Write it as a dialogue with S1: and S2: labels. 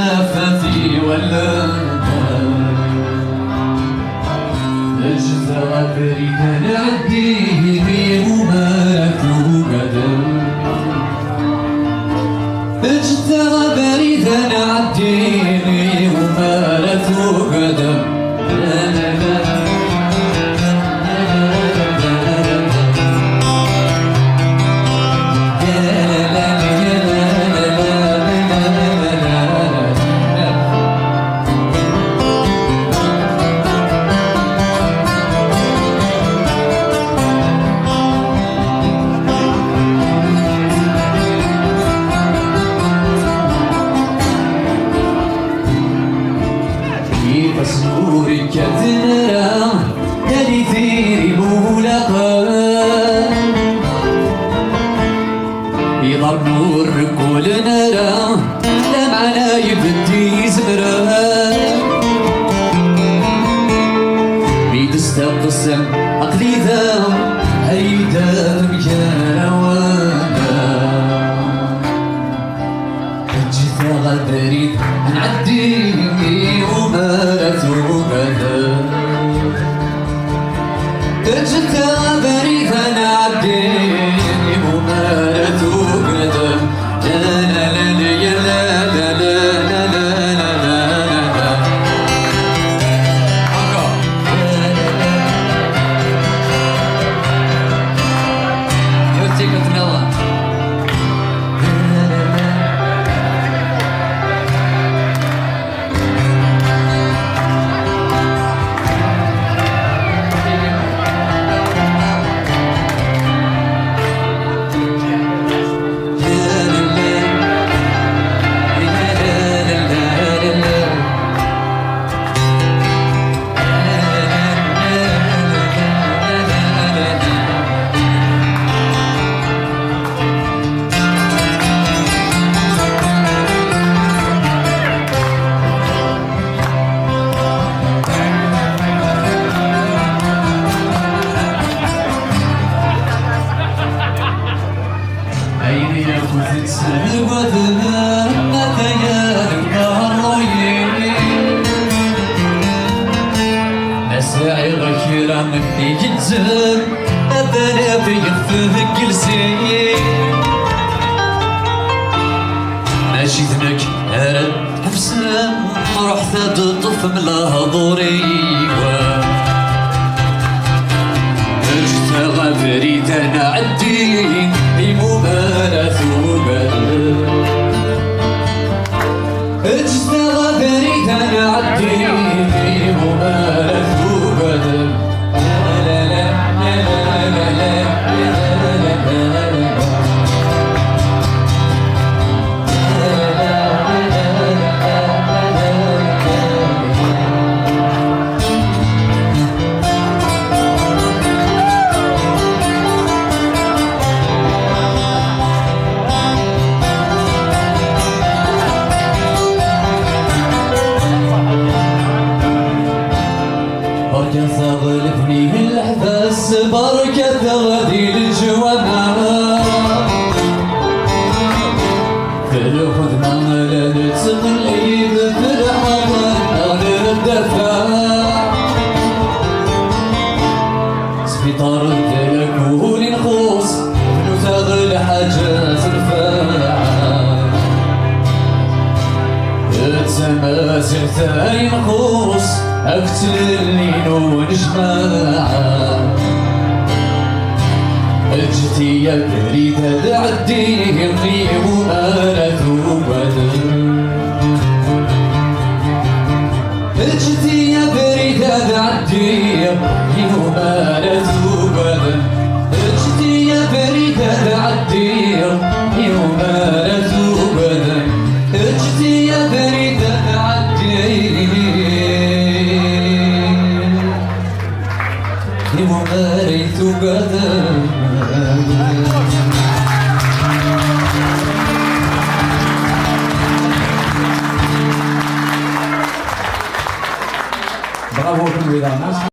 S1: نفثي ولا اجزر بريد نعديه ومالك وقدر اجزر بريد نعديه ومالك وقدر سنوري كتنرى يلي ثيري مولقا يضر نور كل نرى لمعنا يبدي زمرا بيد استقسم عقلي ذا هيدا مكان وانا جيت غدريت نعدي ومالت وقدر اجت بريد نعدي ومالت وقدر لا لا لا لا لا لا لا لا نسعي غير مني جزر أبنا بيغفه جلسي ماشي ذنك هرد حفسة رحت تطف من هضوري اجتغى بريد أنا عدي بمباراة وقدر اجتغى بريد أنا عدي بمباراة وقدر لا لا لا لا لا غلبني الحبس بركة غدي الجوانا في الخدمة لنتغلب في الحضن للدفاع سبيطار الدلكون نخوص نتغل حاجات الفاعة التماسك ثاني نخوص اقتل الليل ونجمع اجتي يا بريدة عدي الغيب ومالت وبدر اجتي يا بريدة عدي الغيب ومالت وبدر اجتي يا بريدة عدي الغيب ومالت وبدر اجتي يا بريدة عدي وماريت قدر
S2: Bravo,